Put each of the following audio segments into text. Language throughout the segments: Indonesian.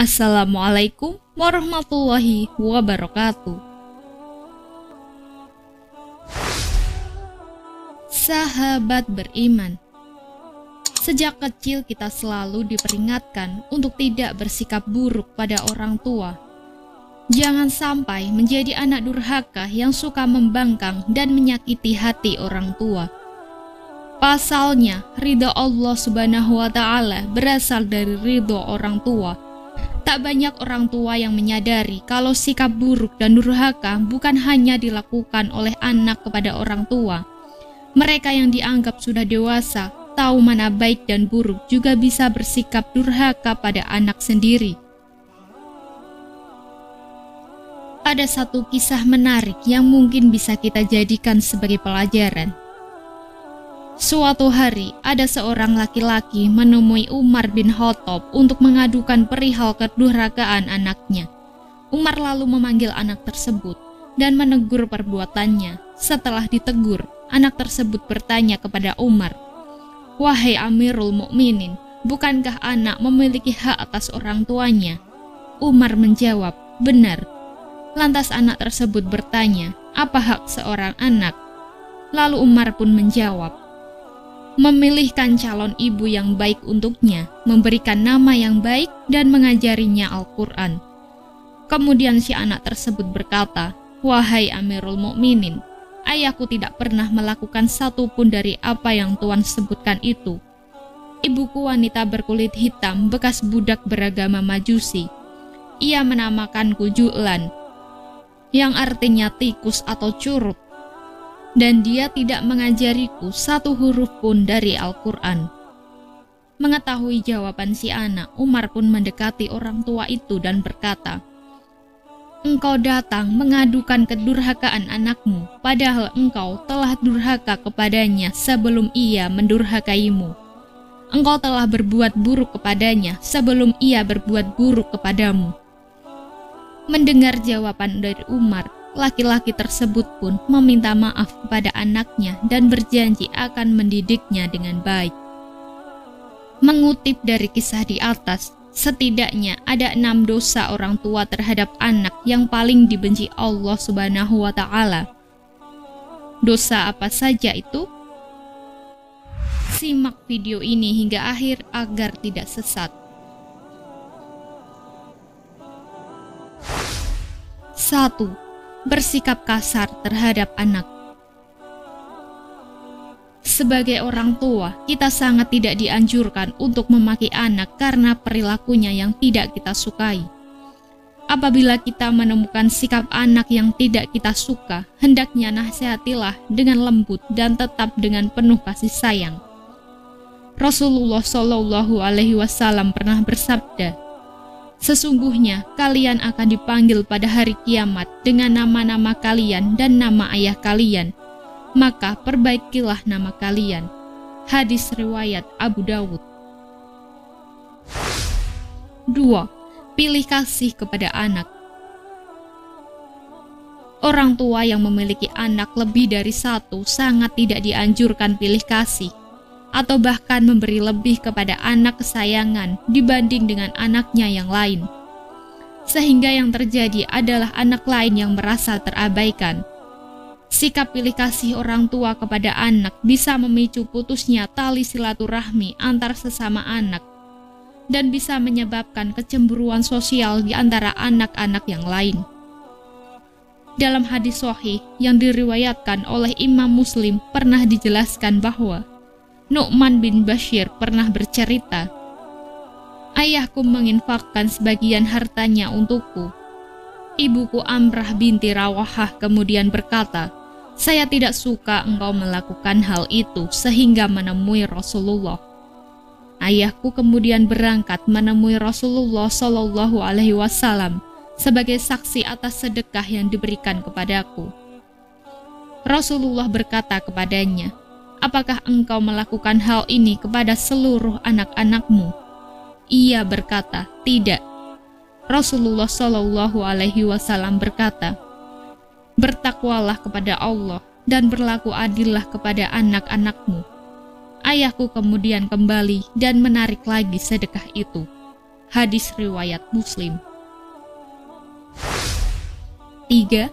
Assalamualaikum warahmatullahi wabarakatuh. Sahabat beriman, sejak kecil kita selalu diperingatkan untuk tidak bersikap buruk pada orang tua. Jangan sampai menjadi anak durhaka yang suka membangkang dan menyakiti hati orang tua. Pasalnya, ridha Allah Subhanahu wa Ta'ala berasal dari ridha orang tua. Tak banyak orang tua yang menyadari kalau sikap buruk dan durhaka bukan hanya dilakukan oleh anak kepada orang tua. Mereka yang dianggap sudah dewasa, tahu mana baik dan buruk, juga bisa bersikap durhaka pada anak sendiri. Ada satu kisah menarik yang mungkin bisa kita jadikan sebagai pelajaran. Suatu hari, ada seorang laki-laki menemui Umar bin Khattab untuk mengadukan perihal kedurhakaan anaknya. Umar lalu memanggil anak tersebut dan menegur perbuatannya. Setelah ditegur, anak tersebut bertanya kepada Umar, "Wahai Amirul Mukminin, bukankah anak memiliki hak atas orang tuanya?" Umar menjawab, "Benar." Lantas anak tersebut bertanya, "Apa hak seorang anak?" Lalu Umar pun menjawab, "Memilihkan calon ibu yang baik untuknya, memberikan nama yang baik, dan mengajarinya Al-Quran." Kemudian si anak tersebut berkata, "Wahai Amirul Mukminin, ayahku tidak pernah melakukan satu pun dari apa yang Tuan sebutkan itu. Ibuku wanita berkulit hitam, bekas budak beragama Majusi. Ia menamakanku Ju'lan, yang artinya tikus atau curut. Dan dia tidak mengajariku satu huruf pun dari Al-Quran." Mengetahui jawaban si anak, Umar pun mendekati orang tua itu dan berkata, "Engkau datang mengadukan kedurhakaan anakmu, padahal engkau telah durhaka kepadanya sebelum ia mendurhakaimu. Engkau telah berbuat buruk kepadanya sebelum ia berbuat buruk kepadamu." Mendengar jawaban dari Umar, laki-laki tersebut pun meminta maaf kepada anaknya dan berjanji akan mendidiknya dengan baik. Mengutip dari kisah di atas, setidaknya ada 6 dosa orang tua terhadap anak yang paling dibenci Allah Subhanahu wa Ta'ala. Dosa apa saja itu? Simak video ini hingga akhir agar tidak sesat. 1. Bersikap kasar terhadap anak. Sebagai orang tua, kita sangat tidak dianjurkan untuk memaki anak karena perilakunya yang tidak kita sukai. Apabila kita menemukan sikap anak yang tidak kita suka, hendaknya nasihatilah dengan lembut dan tetap dengan penuh kasih sayang. Rasulullah Shallallahu Alaihi Wasallam pernah bersabda, "Sesungguhnya kalian akan dipanggil pada hari kiamat dengan nama-nama kalian dan nama ayah kalian. Maka perbaikilah nama kalian." Hadis riwayat Abu Dawud. 2. Pilih kasih kepada anak. Orang tua yang memiliki anak lebih dari satu sangat tidak dianjurkan pilih kasih, atau bahkan memberi lebih kepada anak kesayangan dibanding dengan anaknya yang lain. Sehingga yang terjadi adalah anak lain yang merasa terabaikan. Sikap pilih kasih orang tua kepada anak bisa memicu putusnya tali silaturahmi antar sesama anak dan bisa menyebabkan kecemburuan sosial di antara anak-anak yang lain. Dalam hadis sahih yang diriwayatkan oleh Imam Muslim pernah dijelaskan bahwa Nu'man bin Bashir pernah bercerita, "Ayahku menginfakkan sebagian hartanya untukku." Ibuku Amrah binti Rawahah kemudian berkata, "Saya tidak suka engkau melakukan hal itu sehingga menemui Rasulullah." Ayahku kemudian berangkat menemui Rasulullah Shallallahu Alaihi Wasallam sebagai saksi atas sedekah yang diberikan kepadaku. Rasulullah berkata kepadanya, "Apakah engkau melakukan hal ini kepada seluruh anak-anakmu?" Ia berkata, "Tidak." Rasulullah Shallallahu Alaihi Wasallam berkata, "Bertakwalah kepada Allah dan berlaku adillah kepada anak-anakmu." Ayahku kemudian kembali dan menarik lagi sedekah itu. Hadis riwayat Muslim. 3.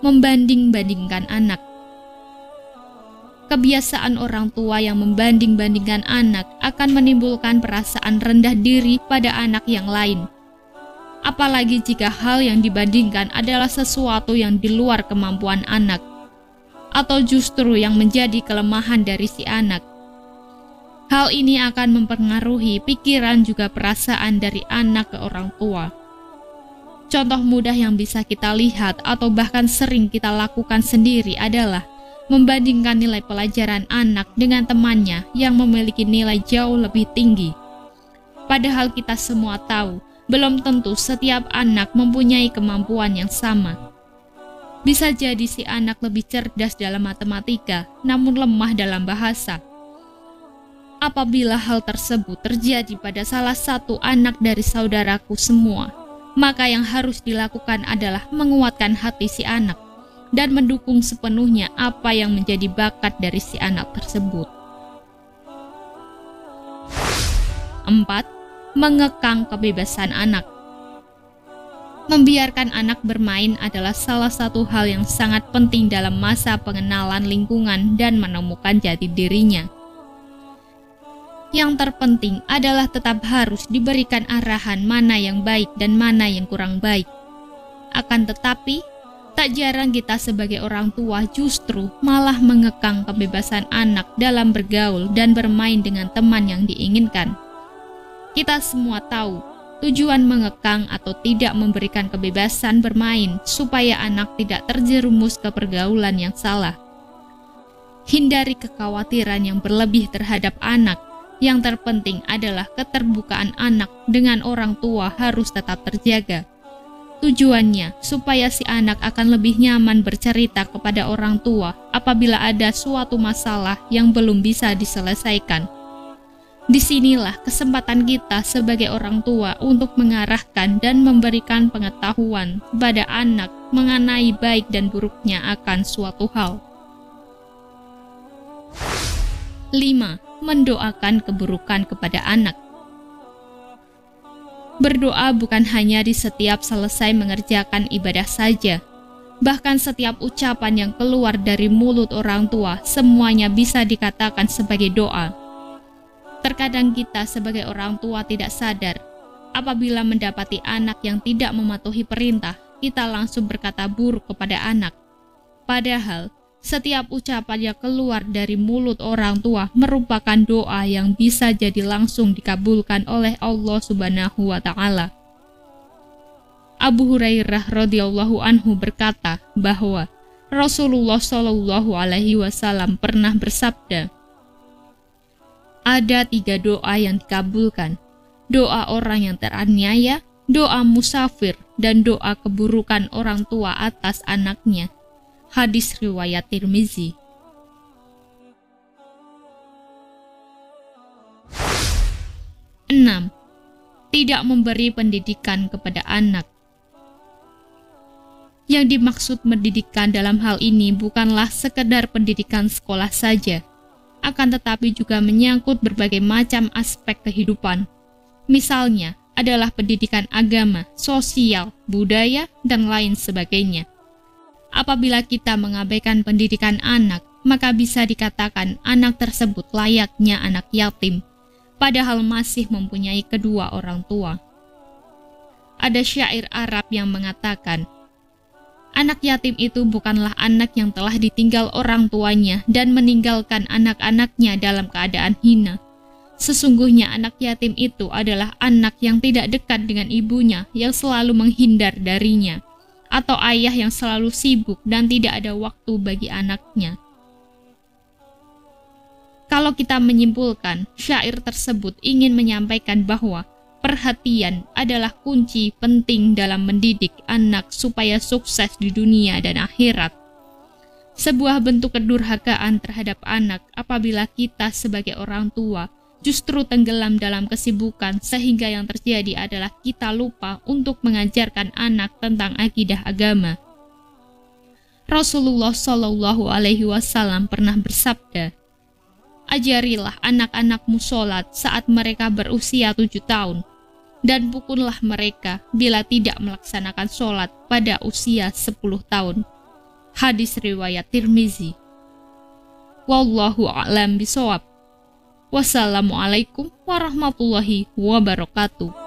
Membanding-bandingkan anak. Kebiasaan orang tua yang membanding-bandingkan anak akan menimbulkan perasaan rendah diri pada anak yang lain. Apalagi jika hal yang dibandingkan adalah sesuatu yang di luar kemampuan anak, atau justru yang menjadi kelemahan dari si anak. Hal ini akan mempengaruhi pikiran juga perasaan dari anak ke orang tua. Contoh mudah yang bisa kita lihat atau bahkan sering kita lakukan sendiri adalah membandingkan nilai pelajaran anak dengan temannya yang memiliki nilai jauh lebih tinggi. Padahal kita semua tahu, belum tentu setiap anak mempunyai kemampuan yang sama. Bisa jadi si anak lebih cerdas dalam matematika, namun lemah dalam bahasa. Apabila hal tersebut terjadi pada salah satu anak dari saudaraku semua, maka yang harus dilakukan adalah menguatkan hati si anak dan mendukung sepenuhnya apa yang menjadi bakat dari si anak tersebut. 4. Mengekang kebebasan anak. Membiarkan anak bermain adalah salah satu hal yang sangat penting dalam masa pengenalan lingkungan dan menemukan jati dirinya. Yang terpenting adalah tetap harus diberikan arahan mana yang baik dan mana yang kurang baik. Akan tetapi, tak jarang kita sebagai orang tua justru malah mengekang kebebasan anak dalam bergaul dan bermain dengan teman yang diinginkan. Kita semua tahu, tujuan mengekang atau tidak memberikan kebebasan bermain supaya anak tidak terjerumus ke pergaulan yang salah. Hindari kekhawatiran yang berlebih terhadap anak. Yang terpenting adalah keterbukaan anak dengan orang tua harus tetap terjaga. Tujuannya supaya si anak akan lebih nyaman bercerita kepada orang tua apabila ada suatu masalah yang belum bisa diselesaikan. Disinilah kesempatan kita sebagai orang tua untuk mengarahkan dan memberikan pengetahuan pada anak mengenai baik dan buruknya akan suatu hal. 5. Mendoakan keburukan kepada anak. Berdoa bukan hanya di setiap selesai mengerjakan ibadah saja. Bahkan setiap ucapan yang keluar dari mulut orang tua semuanya bisa dikatakan sebagai doa. Terkadang kita sebagai orang tua tidak sadar, apabila mendapati anak yang tidak mematuhi perintah, kita langsung berkata buruk kepada anak. Padahal, setiap ucapan yang keluar dari mulut orang tua merupakan doa yang bisa jadi langsung dikabulkan oleh Allah Subhanahu wa Ta'ala. Abu Hurairah radhiyallahu anhu berkata bahwa Rasulullah Shallallahu alaihi wasallam pernah bersabda, ada 3 doa yang dikabulkan: doa orang yang teraniaya, doa musafir, dan doa keburukan orang tua atas anaknya. Hadis riwayat Tirmizi. 6. Tidak memberi pendidikan kepada anak. Yang dimaksud pendidikan dalam hal ini bukanlah sekedar pendidikan sekolah saja, akan tetapi juga menyangkut berbagai macam aspek kehidupan. Misalnya adalah pendidikan agama, sosial, budaya, dan lain sebagainya. Apabila kita mengabaikan pendidikan anak, maka bisa dikatakan anak tersebut layaknya anak yatim, padahal masih mempunyai kedua orang tua. Ada syair Arab yang mengatakan, anak yatim itu bukanlah anak yang telah ditinggal orang tuanya dan meninggalkan anak-anaknya dalam keadaan hina. Sesungguhnya anak yatim itu adalah anak yang tidak dekat dengan ibunya, yang selalu menghindar darinya, atau ayah yang selalu sibuk dan tidak ada waktu bagi anaknya. Kalau kita menyimpulkan, syair tersebut ingin menyampaikan bahwa perhatian adalah kunci penting dalam mendidik anak supaya sukses di dunia dan akhirat. Sebuah bentuk kedurhakaan terhadap anak apabila kita sebagai orang tua justru tenggelam dalam kesibukan sehingga yang terjadi adalah kita lupa untuk mengajarkan anak tentang akidah agama. Rasulullah Shallallahu alaihi wasallam pernah bersabda, ajarilah anak-anakmu sholat saat mereka berusia 7 tahun. dan pukullah mereka bila tidak melaksanakan sholat pada usia 10 tahun. Hadis riwayat Tirmizi. Wallahu a'lam bishawab. Wassalamualaikum warahmatullahi wabarakatuh.